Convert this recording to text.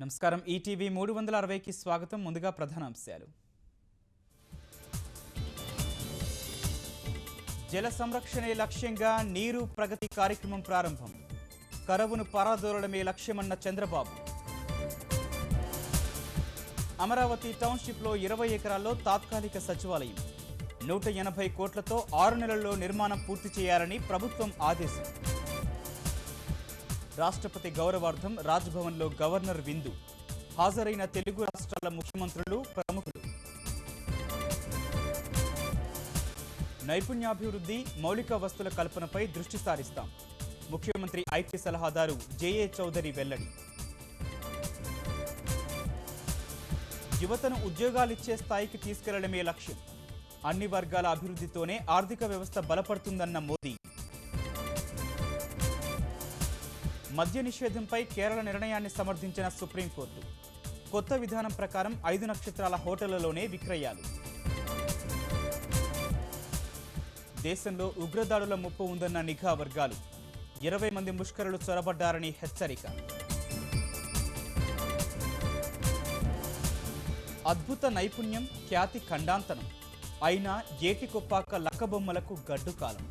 నమస్కారం ఈటీవీ 360కి స్వాగతం. ముందుగా ప్రధాన అంశాలు. జల సంరక్షణే లక్ష్యంగా నీరు ప్రగతి కార్యక్రమం ప్రారంభం. కరవును పారదోలడమే లక్ష్యమన్న చంద్రబాబు. అమరావతి టౌన్షిప్లో 20 ఎకరాల్లో తాత్కాలిక సచివాలయం. 180 కోట్లతో 6 నెలల్లో నిర్మాణం పూర్తి చేయాలని ప్రభుత్వం ఆదేశం. రాష్ట్రపతి గౌరవార్థం రాజ్భవన్లో గవర్నర్ విందు. హాజరైన తెలుగు రాష్ట్రాల ముఖ్యమంత్రులు, ప్రముఖులు. నైపుణ్యాభివృద్ధి, మౌలిక వస్తుల కల్పనపై దృష్టి సారిస్తాం. ముఖ్యమంత్రి ఐటీ సలహాదారు జేఏ చౌదరి వెల్లడి. యువతను ఉద్యోగాలిచ్చే స్థాయికి తీసుకెళ్లడమే లక్ష్యం. అన్ని వర్గాల అభివృద్ధితోనే ఆర్థిక వ్యవస్థ బలపడుతుందన్న మోదీ. మద్య నిషేధంపై కేరళ నిర్ణయాన్ని సమర్థించిన సుప్రీంకోర్టు. కొత్త విధానం ప్రకారం 5 నక్షత్రాల హోటళ్లలోనే విక్రయాలు. దేశంలో ఉగ్రదాడుల ముప్పు ఉందన్న నిఘా వర్గాలు. 20 మంది ముష్కరులు చొరబడ్డారని హెచ్చరిక. అద్భుత నైపుణ్యం, ఖ్యాతి ఖండాంతనం. అయినా ఏటికొప్పాక లక్కబొమ్మలకు గడ్డుకాలం.